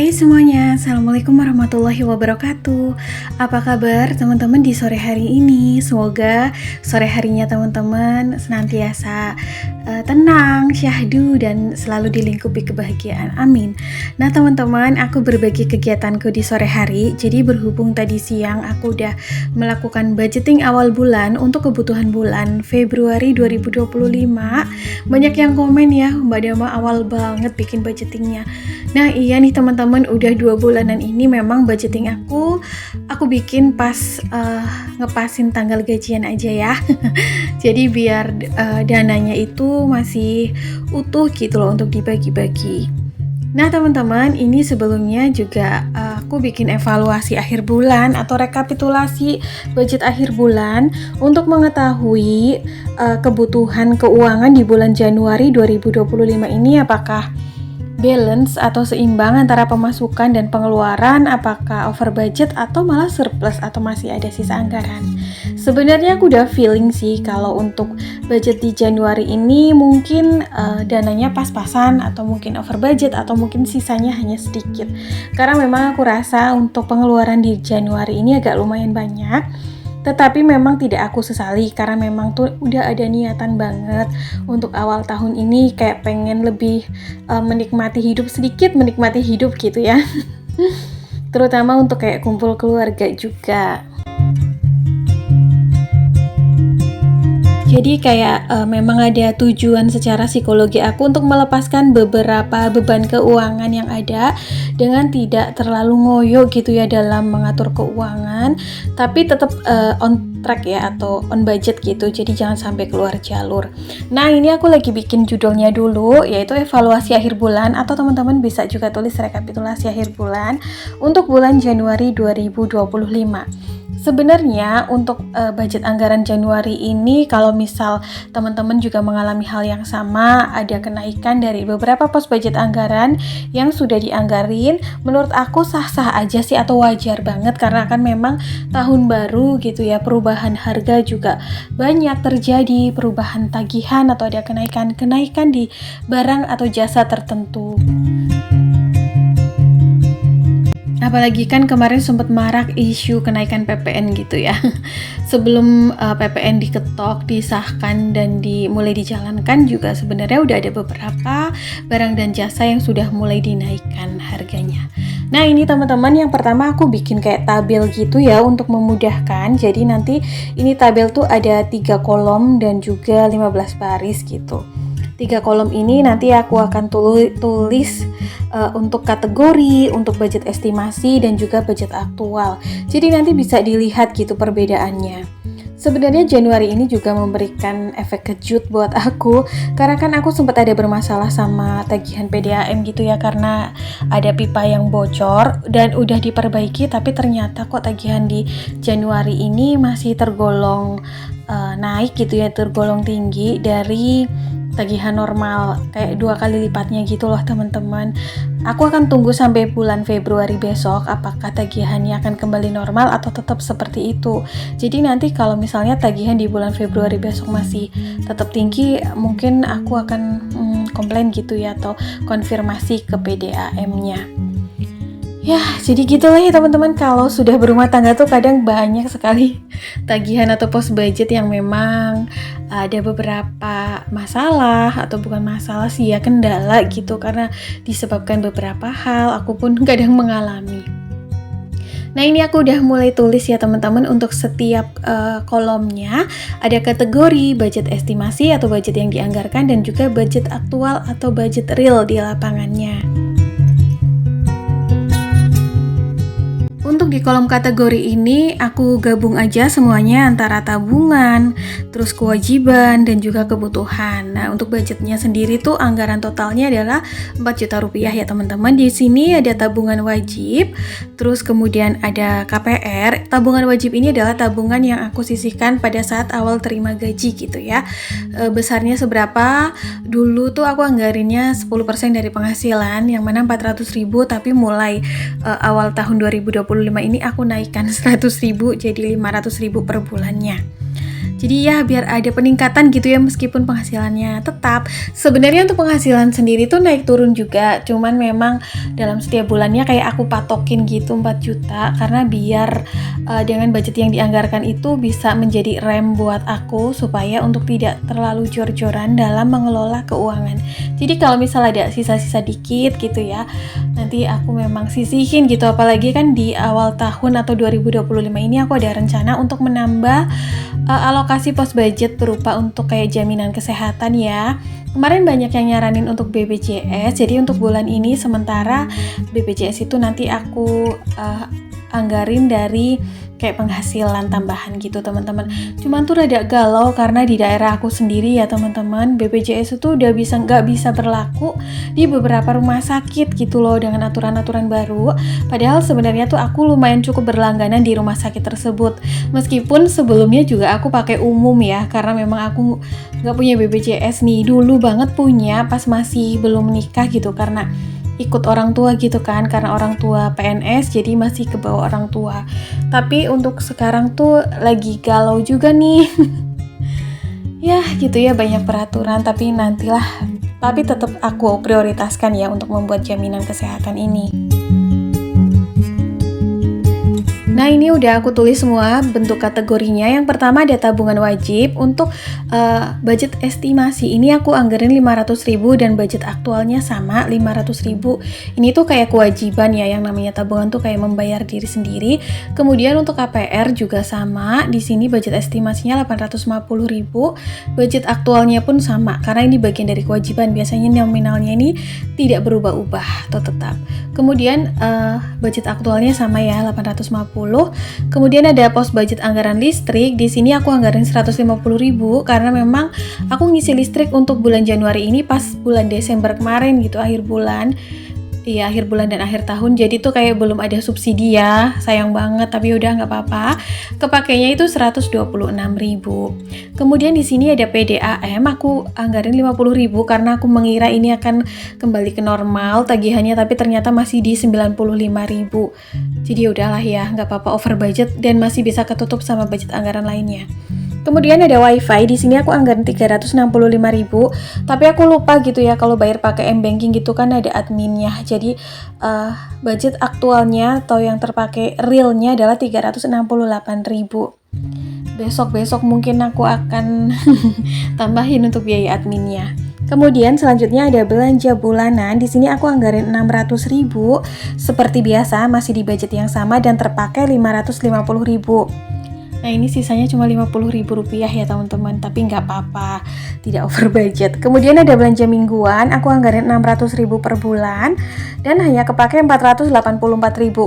Hai semuanya, Assalamualaikum warahmatullahi wabarakatuh. Apa kabar teman-teman di sore hari ini? Semoga sore harinya teman-teman senantiasa tenang, syahdu, dan selalu dilingkupi kebahagiaan. Amin. Nah teman-teman, aku berbagi kegiatanku di sore hari. Jadi berhubung tadi siang aku udah melakukan budgeting awal bulan untuk kebutuhan bulan Februari 2025. Banyak yang komen ya, Mbak Dama awal banget bikin budgetingnya. Nah iya nih teman-teman, udah 2 bulanan ini memang budgeting aku bikin pas ngepasin tanggal gajian aja ya. Jadi biar dananya itu masih utuh gitu loh untuk dibagi-bagi. Nah teman-teman, ini sebelumnya juga aku bikin evaluasi akhir bulan atau rekapitulasi budget akhir bulan untuk mengetahui kebutuhan keuangan di bulan Januari 2025 ini apakah balance atau seimbang antara pemasukan dan pengeluaran, apakah over budget atau malah surplus atau masih ada sisa anggaran. Sebenarnya aku udah feeling sih kalau untuk budget di Januari ini mungkin dananya pas-pasan atau mungkin over budget atau mungkin sisanya hanya sedikit. Karena memang aku rasa untuk pengeluaran di Januari ini agak lumayan banyak. Tetapi memang tidak aku sesali karena memang tuh udah ada niatan banget untuk awal tahun ini kayak pengen lebih menikmati hidup gitu ya. Terutama untuk kayak kumpul keluarga juga. Jadi kayak memang ada tujuan secara psikologi aku untuk melepaskan beberapa beban keuangan yang ada dengan tidak terlalu ngoyo gitu ya dalam mengatur keuangan, tapi tetap on track ya atau on budget gitu. Jadi jangan sampai keluar jalur. Nah ini aku lagi bikin judulnya dulu, yaitu evaluasi akhir bulan, atau teman-teman bisa juga tulis rekapitulasi akhir bulan untuk bulan Januari 2025. Sebenarnya untuk budget anggaran Januari ini kalau misal teman-teman juga mengalami hal yang sama, ada kenaikan dari beberapa pos budget anggaran yang sudah dianggarin, menurut aku sah-sah aja sih atau wajar banget karena kan memang tahun baru gitu ya, perubahan harga juga banyak terjadi, perubahan tagihan atau ada kenaikan di barang atau jasa tertentu. Apalagi kan kemarin sempat marak isu kenaikan PPN gitu ya. Sebelum PPN diketok, disahkan dan dimulai dijalankan juga sebenarnya udah ada beberapa barang dan jasa yang sudah mulai dinaikkan harganya. Nah ini teman-teman, yang pertama aku bikin kayak tabel gitu ya untuk memudahkan. Jadi nanti ini tabel tuh ada 3 kolom dan juga 15 baris gitu. 3 kolom ini nanti aku akan tulis untuk kategori, untuk budget estimasi, dan juga budget aktual. Jadi nanti bisa dilihat gitu perbedaannya. Sebenarnya Januari ini juga memberikan efek kejut buat aku, karena kan aku sempat ada bermasalah sama tagihan PDAM gitu ya, karena ada pipa yang bocor dan udah diperbaiki, tapi ternyata kok tagihan di Januari ini masih tergolong naik gitu ya, tergolong tinggi dari tagihan normal, kayak 2 kali lipatnya gitu loh teman-teman. Aku akan tunggu sampai bulan Februari besok apakah tagihannya akan kembali normal atau tetap seperti itu. Jadi nanti kalau misalnya tagihan di bulan Februari besok masih tetap tinggi, mungkin aku akan komplain gitu ya atau konfirmasi ke PDAM-nya. Ya, jadi gitulah ya teman-teman, kalau sudah berumah tangga tuh kadang banyak sekali tagihan atau pos budget yang memang ada beberapa masalah, atau bukan masalah sih ya, kendala gitu, karena disebabkan beberapa hal, aku pun kadang mengalami. Nah ini aku udah mulai tulis ya teman-teman, untuk setiap kolomnya ada kategori budget estimasi atau budget yang dianggarkan, dan juga budget aktual atau budget real di lapangannya. Untuk di kolom kategori ini aku gabung aja semuanya antara tabungan, terus kewajiban, dan juga kebutuhan. Nah untuk budgetnya sendiri tuh anggaran totalnya adalah 4 juta rupiah ya teman-teman. Di sini ada tabungan wajib, terus kemudian ada KPR. Tabungan wajib ini adalah tabungan yang aku sisihkan pada saat awal terima gaji gitu ya. Besarnya seberapa? Dulu tuh aku anggarinnya 10% dari penghasilan, yang mana 400.000, tapi mulai awal tahun 2025 ini aku naikkan 100.000 jadi 500.000 per bulannya. Jadi ya biar ada peningkatan gitu ya meskipun penghasilannya tetap. Sebenarnya untuk penghasilan sendiri tuh naik turun juga. Cuman memang dalam setiap bulannya kayak aku patokin gitu 4 juta. Karena biar dengan budget yang dianggarkan itu bisa menjadi rem buat aku. Supaya untuk tidak terlalu jor-joran dalam mengelola keuangan. Jadi kalau misal ada sisa-sisa dikit gitu ya, nanti aku memang sisihin gitu. Apalagi kan di awal tahun atau 2025 ini aku ada rencana untuk menambah alokasi pos budget berupa untuk kayak jaminan kesehatan ya. Kemarin banyak yang nyaranin untuk BPJS, jadi untuk bulan ini sementara BPJS itu nanti aku anggarin dari kayak penghasilan tambahan gitu teman-teman. Cuman tuh rada galau karena di daerah aku sendiri ya teman-teman, BPJS itu udah nggak bisa berlaku di beberapa rumah sakit gitu loh dengan aturan-aturan baru. Padahal sebenarnya tuh aku lumayan cukup berlangganan di rumah sakit tersebut. Meskipun sebelumnya juga aku pakai umum ya, karena memang aku nggak punya BPJS nih. Dulu banget punya pas masih belum menikah gitu, karena ikut orang tua gitu kan, karena orang tua PNS jadi masih ke bawah orang tua. Tapi untuk sekarang tuh lagi galau juga nih. Ya gitu ya, banyak peraturan, tapi nantilah. Tapi tetap aku prioritaskan ya untuk membuat jaminan kesehatan ini. Nah ini udah aku tulis semua bentuk kategorinya. Yang pertama ada tabungan wajib. Untuk budget estimasi ini aku anggarin 500.000 dan budget aktualnya sama 500.000. Ini tuh kayak kewajiban ya, yang namanya tabungan tuh kayak membayar diri sendiri. Kemudian untuk KPR juga sama. Di sini budget estimasinya 850.000. Budget aktualnya pun sama karena ini bagian dari kewajiban. Biasanya nominalnya ini tidak berubah-ubah atau tetap. Kemudian budget aktualnya sama ya 850. Kemudian ada pos budget anggaran listrik. Di sini aku anggarin 150.000 karena memang aku ngisi listrik untuk bulan Januari ini pas bulan Desember kemarin gitu, akhir bulan. Iya, akhir bulan dan akhir tahun. Jadi tuh kayak belum ada subsidi ya. Sayang banget, tapi udah nggak apa-apa. Kepakainya itu 126.000. Kemudian di sini ada PDAM, aku anggarin 50.000 karena aku mengira ini akan kembali ke normal tagihannya, tapi ternyata masih di 95.000. Jadi udahlah ya, nggak apa-apa over budget dan masih bisa ketutup sama budget anggaran lainnya. Kemudian ada wifi, di sini aku anggaran 365.000, tapi aku lupa gitu ya kalau bayar pakai M-Banking gitu kan ada adminnya. Jadi budget aktualnya atau yang terpakai realnya adalah 368.000. Besok mungkin aku akan tambahin untuk biaya adminnya. Kemudian selanjutnya ada belanja bulanan. Di sini aku anggarin 600.000. Seperti biasa masih di budget yang sama dan terpakai 550.000. Nah ini sisanya cuma Rp50.000 ya teman-teman, tapi nggak apa-apa, tidak over budget. Kemudian ada belanja mingguan, aku anggarin 600.000 per bulan dan hanya kepake 484.000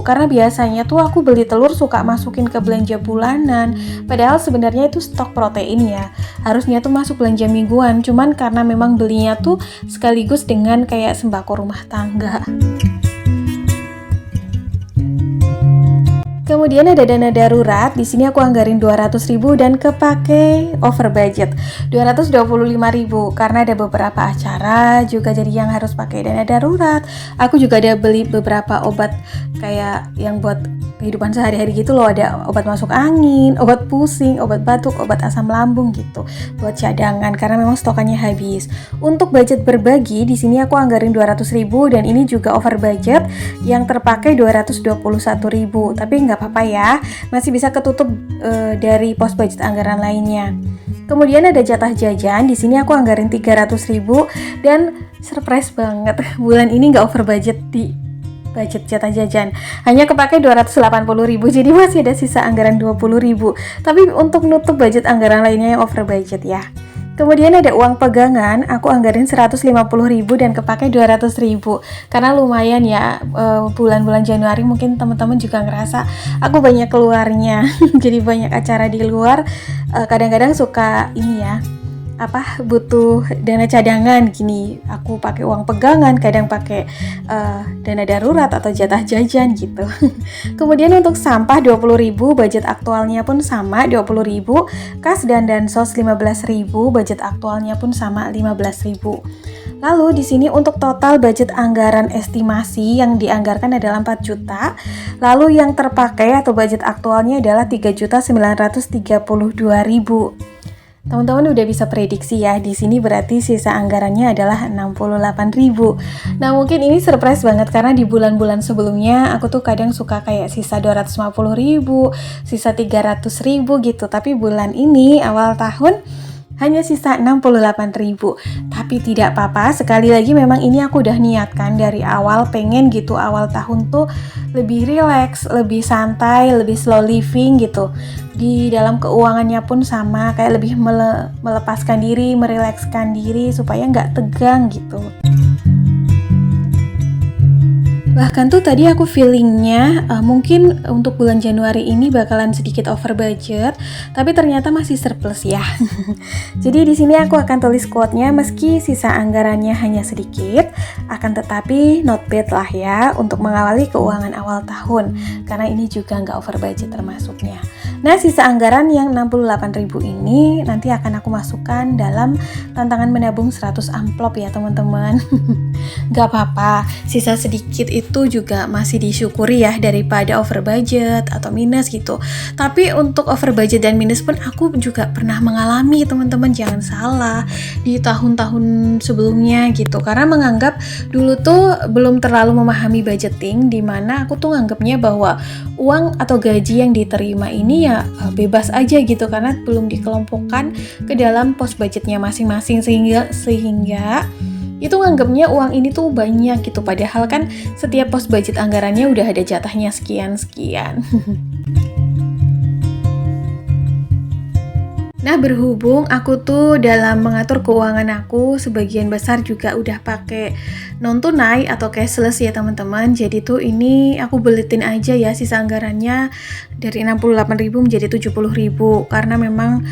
karena biasanya tuh aku beli telur suka masukin ke belanja bulanan, padahal sebenarnya itu stok protein ya, harusnya tuh masuk belanja mingguan, cuman karena memang belinya tuh sekaligus dengan kayak sembako rumah tangga. Kemudian ada dana darurat, di sini aku anggarin 200.000 dan kepake over budget 225.000 karena ada beberapa acara juga jadi yang harus pakai dana darurat. Aku juga ada beli beberapa obat kayak yang buat kehidupan sehari-hari gitu loh, ada obat masuk angin, obat pusing, obat batuk, obat asam lambung gitu buat cadangan karena memang stokannya habis. Untuk budget berbagi di sini aku anggarin 200.000 dan ini juga over budget yang terpakai 221.000, tapi nggak apa-apa ya, masih bisa ketutup dari pos budget anggaran lainnya. Kemudian ada jatah jajan, di sini aku anggarin 300.000 dan surprise banget bulan ini nggak over budget di budget jatah jajan, hanya kepakai 280.000, jadi masih ada sisa anggaran 20.000, tapi untuk nutup budget anggaran lainnya yang over budget ya. Kemudian ada uang pegangan, aku anggarin 150.000 dan kepakai 200.000 karena lumayan ya, bulan-bulan Januari mungkin teman-teman juga ngerasa aku banyak keluarnya jadi banyak acara di luar, kadang-kadang suka ini ya, butuh dana cadangan gini, aku pakai uang pegangan, kadang pakai dana darurat atau jatah jajan gitu. Kemudian untuk sampah 20.000, budget aktualnya pun sama 20.000, kas dan dansos 15.000, budget aktualnya pun sama 15.000. Lalu di sini untuk total budget anggaran estimasi yang dianggarkan adalah 4 juta. Lalu yang terpakai atau budget aktualnya adalah 3.932.000. Teman-teman udah bisa prediksi ya, di sini berarti sisa anggarannya adalah 68.000. Nah, mungkin ini surprise banget karena di bulan-bulan sebelumnya aku tuh kadang suka kayak sisa 250.000, sisa 300.000 gitu. Tapi bulan ini awal tahun hanya sisa 68.000. Tapi tidak apa-apa, sekali lagi memang ini aku udah niatkan dari awal, pengen gitu awal tahun tuh lebih relax, lebih santai, lebih slow living gitu. Di dalam keuangannya pun sama, kayak lebih melepaskan diri, merilekskan diri supaya nggak tegang gitu. Bahkan tuh tadi aku feelingnya mungkin untuk bulan Januari ini bakalan sedikit over budget, tapi ternyata masih surplus ya. Jadi di sini aku akan tulis quote-nya, meski sisa anggarannya hanya sedikit, akan tetapi not bad lah ya untuk mengawali keuangan awal tahun, karena ini juga nggak over budget termasuknya. Nah, sisa anggaran yang 68.000 ini nanti akan aku masukkan dalam tantangan menabung 100 amplop ya teman-teman. Gak apa-apa, sisa sedikit itu juga masih disyukuri ya daripada over budget atau minus gitu. Tapi untuk over budget dan minus pun aku juga pernah mengalami teman-teman, jangan salah, di tahun-tahun sebelumnya gitu. Karena menganggap dulu tuh belum terlalu memahami budgeting, dimana aku tuh nganggapnya bahwa uang atau gaji yang diterima ini ya bebas aja gitu, karena belum dikelompokkan ke dalam pos budgetnya masing-masing, sehingga itu nganggapnya uang ini tuh banyak gitu, padahal kan setiap pos budget anggarannya udah ada jatahnya sekian-sekian. Nah, berhubung aku tuh dalam mengatur keuangan aku sebagian besar juga udah pakai non tunai atau cashless ya teman-teman. Jadi tuh ini aku buletin aja ya sisa anggarannya dari 68.000 menjadi 70.000, karena memang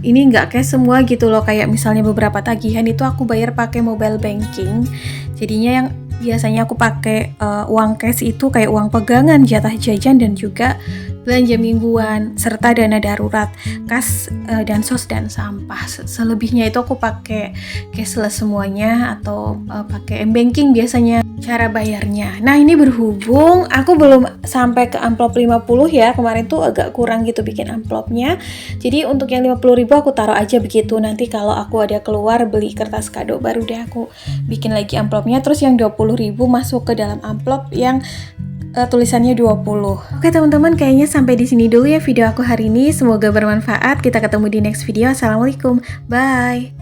ini nggak cash semua gitu loh. Kayak misalnya beberapa tagihan itu aku bayar pakai mobile banking. Jadinya yang biasanya aku pakai uang cash itu kayak uang pegangan, jatah jajan, dan juga belanja mingguan, serta dana darurat, kas, dan sos dan sampah. Selebihnya itu aku pakai cashless semuanya atau pakai m-banking biasanya cara bayarnya. Nah, ini berhubung aku belum sampai ke amplop 50 ya, kemarin tuh agak kurang gitu bikin amplopnya. Jadi untuk yang 50.000 aku taruh aja begitu. Nanti kalau aku ada keluar beli kertas kado baru deh aku bikin lagi amplopnya. Terus yang 20.000 masuk ke dalam amplop yang tulisannya 20. Oke teman-teman, kayaknya sampai di sini dulu ya video aku hari ini. Semoga bermanfaat. Kita ketemu di next video. Assalamualaikum. Bye.